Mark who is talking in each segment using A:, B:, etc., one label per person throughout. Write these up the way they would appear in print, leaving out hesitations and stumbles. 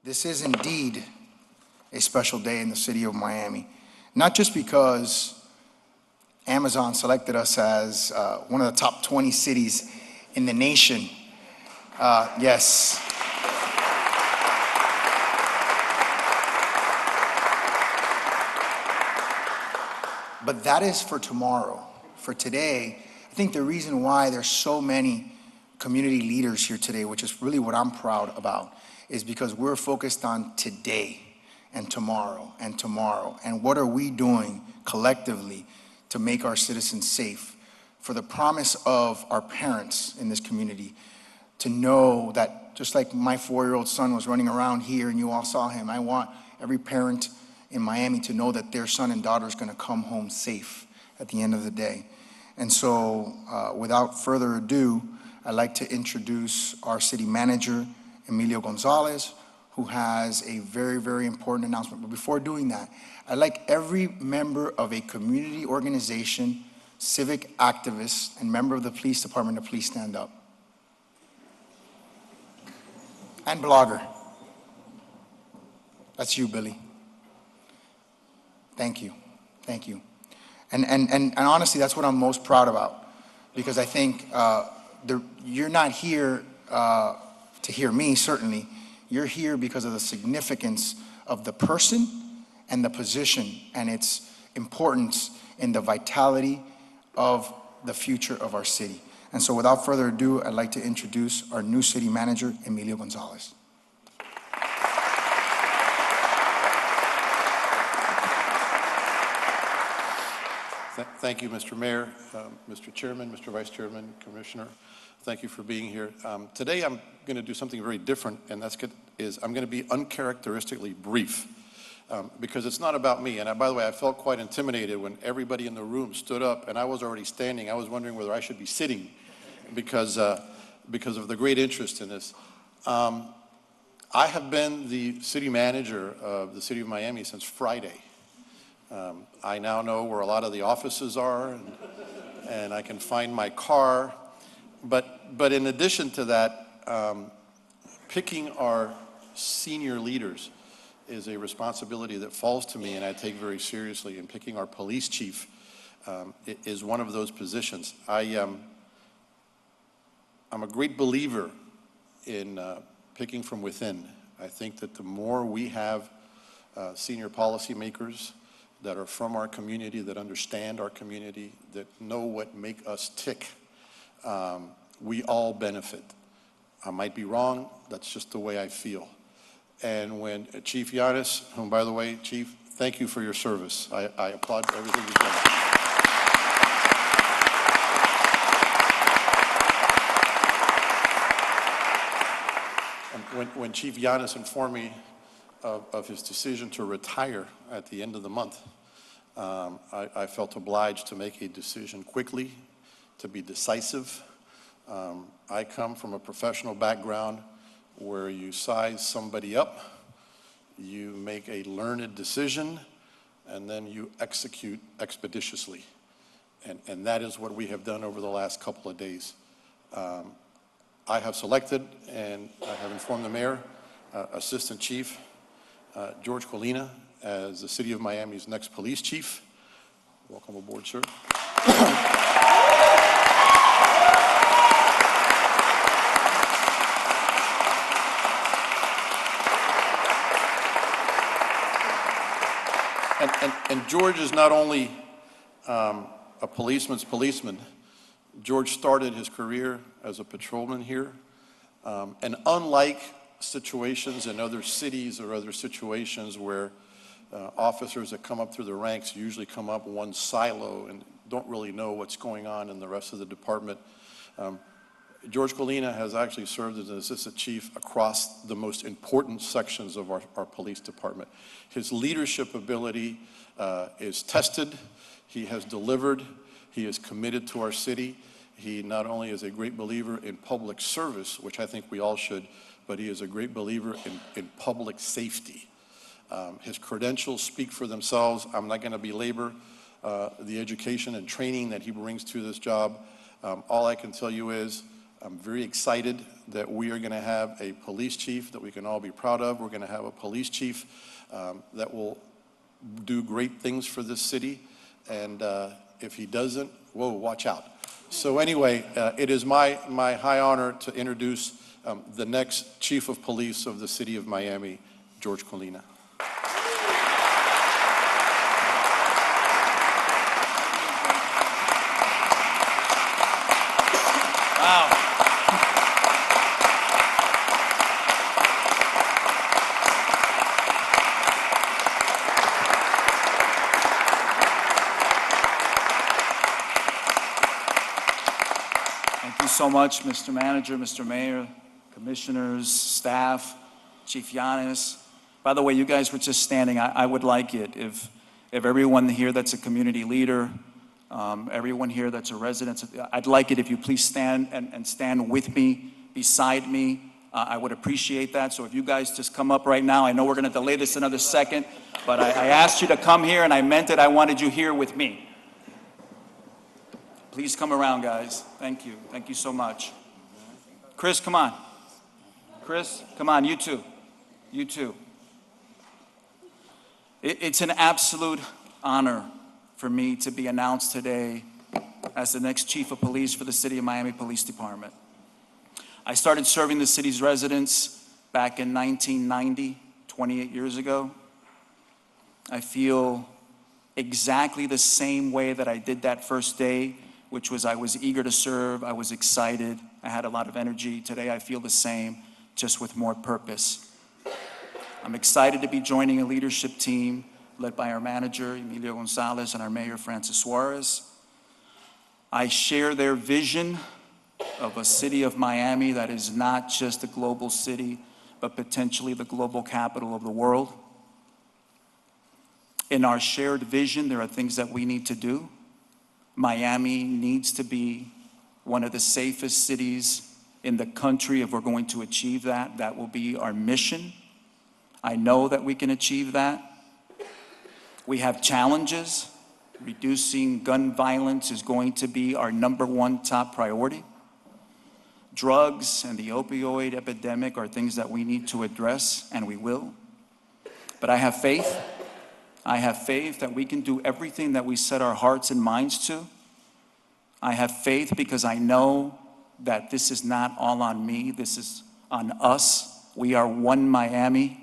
A: This is indeed a special day in the city of Miami, not just because Amazon selected us as one of the top 20 cities in the nation. Yes. But that is for tomorrow. For today, I think the reason why there's so many community leaders here today, which is really what I'm proud about, is because we're focused on today and tomorrow and tomorrow. And what are we doing collectively to make our citizens safe? For the promise of our parents in this community to know that just like my 4-year-old son was running around here and you all saw him, I want every parent in Miami to know that their son and daughter is going to come home safe at the end of the day. And so without further ado, I'd like to introduce our city manager, Emilio Gonzalez, who has a very, very important announcement. But before doing that, I'd like every member of a community organization, civic activist, and member of the police department to please stand up. And blogger. That's you, Billy. Thank you. Thank you. And honestly, that's what I'm most proud about, because I think you're not here to hear me, certainly. You're here because of the significance of the person and the position and its importance in the vitality of the future of our city. And so without further ado, I'd like to introduce our new city manager, Emilio Gonzalez.
B: Thank you, Mr. Mayor, Mr. Chairman, Mr. Vice Chairman, Commissioner. Thank you for being here. Today I'm going to do something very different, and I'm going to be uncharacteristically brief, because it's not about me. And by the way, I felt quite intimidated when everybody in the room stood up and I was already standing. I was wondering whether I should be sitting because of the great interest in this. I have been the city manager of the city of Miami since Friday. I now know where a lot of the offices are, and I can find my car. But in addition to that, picking our senior leaders is a responsibility that falls to me and I take very seriously. And picking our police chief is one of those positions. I'm a great believer in picking from within. I think that the more we have senior policymakers that are from our community, that understand our community, that know what make us tick, we all benefit. I might be wrong, that's just the way I feel. And when Chief Yanis, whom by the way, Chief, thank you for your service. I applaud everything you've done. And when Chief Yanis informed me of his decision to retire at the end of the month, I felt obliged to make a decision quickly, to be decisive. I come from a professional background where you size somebody up, you make a learned decision, and then you execute expeditiously. And that is what we have done over the last couple of days. I have selected, and I have informed the mayor, Assistant Chief George Colina as the City of Miami's next police chief. Welcome aboard, sir. And George is not only a policeman's policeman. George started his career as a patrolman here. And unlike situations in other cities or other situations where officers that come up through the ranks usually come up one silo and don't really know what's going on in the rest of the department, George Colina has actually served as an assistant chief across the most important sections of our police department. His leadership ability is tested. He has delivered. He is committed to our city. He not only is a great believer in public service, which I think we all should, but he is a great believer in public safety. His credentials speak for themselves. I'm not going to belabor the education and training that he brings to this job. All I can tell you is I'm very excited that we are going to have a police chief that we can all be proud of. We're going to have a police chief that will do great things for this city. And if he doesn't, whoa, watch out. So anyway, it is my high honor to introduce the next chief of police of the city of Miami, George Colina.
C: Wow. Thank you so much, Mr. Manager, Mr. Mayor, commissioners, staff, Chief Yanis. By the way, you guys were just standing. I would like it if everyone here that's a community leader, everyone here that's a resident, I'd like it if you please stand and stand with me, beside me. I would appreciate that. So if you guys just come up right now, I know we're going to delay this another second, but I asked you to come here and I meant it. I wanted you here with me. Please come around, guys. Thank you. Thank you so much. Chris, come on. Chris, come on. You too. You too. It's an absolute honor for me to be announced today as the next chief of police for the City of Miami Police Department. I started serving the city's residents back in 1990, 28 years ago. I feel exactly the same way that I did that first day, which was I was eager to serve, I was excited, I had a lot of energy. Today I feel the same, just with more purpose. I'm excited to be joining a leadership team led by our manager, Emilio Gonzalez, and our mayor, Francis Suarez. I share their vision of a city of Miami that is not just a global city, but potentially the global capital of the world. In our shared vision, there are things that we need to do. Miami needs to be one of the safest cities in the country if we're going to achieve that. That will be our mission. I know that we can achieve that. We have challenges. Reducing gun violence is going to be our #1 top priority. Drugs and the opioid epidemic are things that we need to address, and we will. But I have faith. I have faith that we can do everything that we set our hearts and minds to. I have faith because I know that this is not all on me. This is on us. We are one Miami.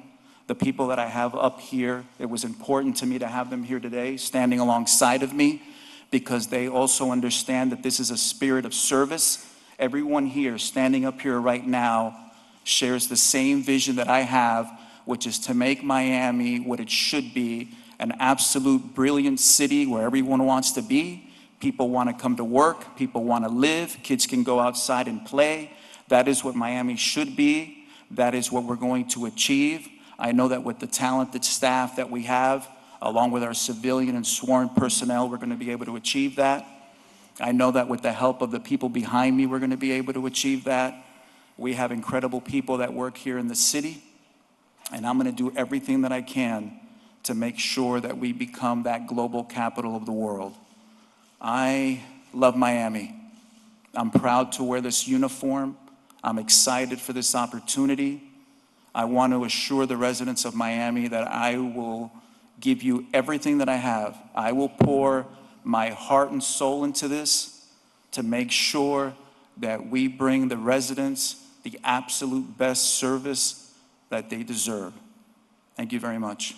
C: The people that I have up here, it was important to me to have them here today, standing alongside of me, because they also understand that this is a spirit of service. Everyone here, standing up here right now, shares the same vision that I have, which is to make Miami what it should be, an absolute brilliant city where everyone wants to be. People want to come to work. People want to live. Kids can go outside and play. That is what Miami should be. That is what we're going to achieve. I know that with the talented staff that we have, along with our civilian and sworn personnel, we're going to be able to achieve that. I know that with the help of the people behind me, we're going to be able to achieve that. We have incredible people that work here in the city, and I'm going to do everything that I can to make sure that we become that global capital of the world. I love Miami. I'm proud to wear this uniform. I'm excited for this opportunity. I want to assure the residents of Miami that I will give you everything that I have. I will pour my heart and soul into this to make sure that we bring the residents the absolute best service that they deserve. Thank you very much.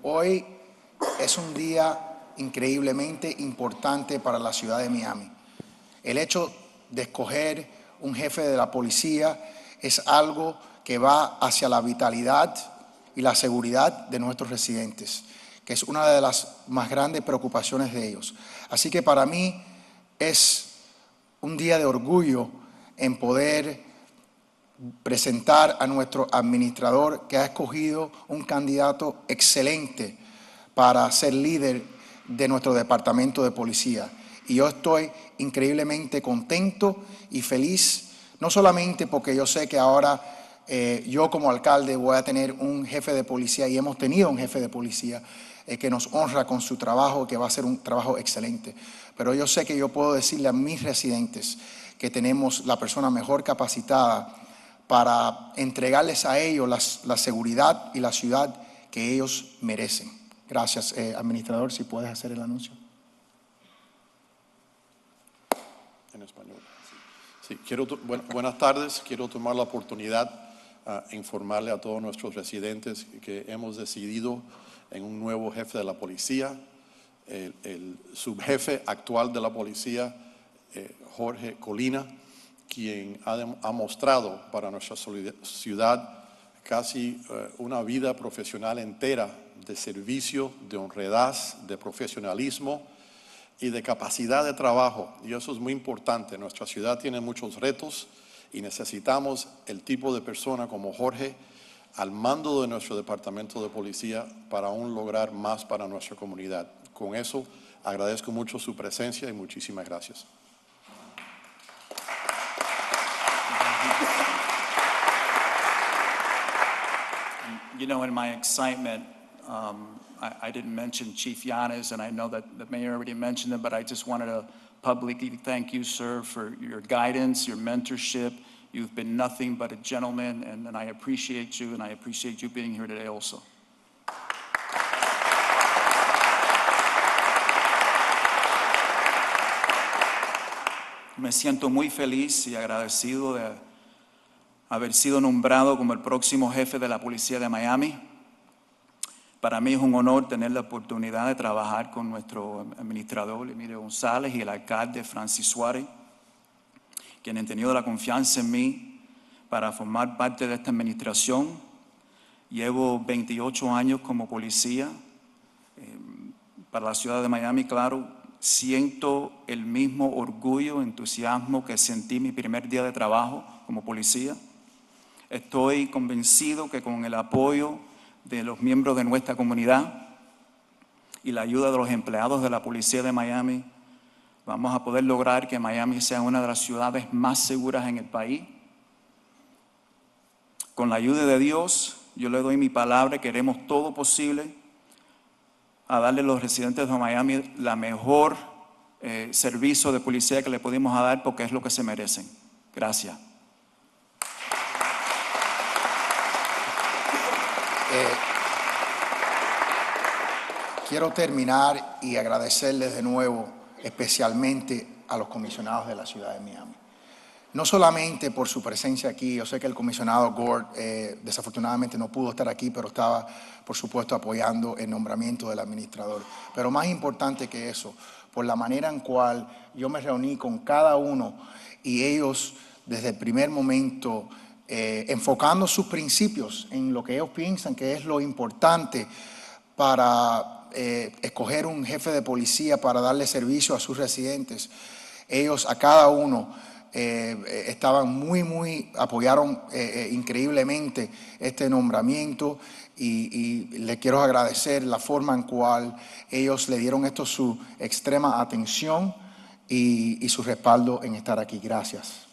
A: Hoy es un día increíblemente importante para la ciudad de Miami. El hecho de escoger un jefe de la policía es algo que va hacia la vitalidad y la seguridad de nuestros residentes, que es una de las más grandes preocupaciones de ellos. Así que para mí es un día de orgullo en poder presentar a nuestro administrador, que ha escogido un candidato excelente para ser líder de nuestro departamento de policía. Y yo estoy increíblemente contento y feliz No solamente porque yo sé que ahora yo como alcalde voy a tener un jefe de policía y hemos tenido un jefe de policía que nos honra con su trabajo, que va a ser un trabajo excelente. Pero yo sé que yo puedo decirle a mis residentes que tenemos la persona mejor capacitada para entregarles a ellos la seguridad y la ciudad que ellos merecen. Gracias, administrador, si puedes hacer el anuncio.
B: En español. Sí, buenas tardes. Quiero tomar la oportunidad a informarle a todos nuestros residentes que hemos decidido en un nuevo jefe de la policía, el subjefe actual de la policía, Jorge Colina, quien ha mostrado para nuestra ciudad casi una vida profesional entera de servicio, de honradez, de profesionalismo y de capacidad de trabajo. Y eso es muy importante. Nuestra ciudad tiene muchos retos y necesitamos el tipo de persona como Jorge al mando de nuestro departamento de policía para aún lograr más para nuestra comunidad. Con eso, agradezco mucho su presencia y muchísimas gracias.
C: You know, in my excitement, I didn't mention Chief Yanes, and I know that the mayor already mentioned it, but I just wanted to publicly thank you, sir, for your guidance, your mentorship. You've been nothing but a gentleman, and I appreciate you, and I appreciate you being here today also. Me siento muy feliz y agradecido de haber sido nombrado como el próximo jefe de la policía de Miami. Para mí es un honor tener la oportunidad de trabajar con nuestro administrador Emilio González y el alcalde Francis Suárez, quienes han tenido la confianza en mí para formar parte de esta administración. Llevo 28 años como policía para la ciudad de Miami, claro. Siento el mismo orgullo, entusiasmo que sentí mi primer día de trabajo como policía. Estoy convencido que con el apoyo de los miembros de nuestra comunidad y la ayuda de los empleados de la Policía de Miami, vamos a poder lograr que Miami sea una de las ciudades más seguras en el país. Con la ayuda de Dios, yo le doy mi palabra que haremos todo posible a darle a los residentes de Miami la mejor servicio de policía que le pudimos dar, porque es lo que se merecen. Gracias.
A: Quiero terminar y agradecerles de nuevo especialmente a los comisionados de la ciudad de Miami. No solamente por su presencia aquí, yo sé que el comisionado Gord desafortunadamente no pudo estar aquí, pero estaba, por supuesto, apoyando el nombramiento del administrador. Pero más importante que eso, por la manera en cual yo me reuní con cada uno y ellos desde el primer momento enfocando sus principios en lo que ellos piensan que es lo importante para escoger un jefe de policía para darle servicio a sus residentes. Ellos a cada uno estaban apoyaron increíblemente este nombramiento y le quiero agradecer la forma en cual ellos le dieron esto su extrema atención y su respaldo en estar aquí. Gracias.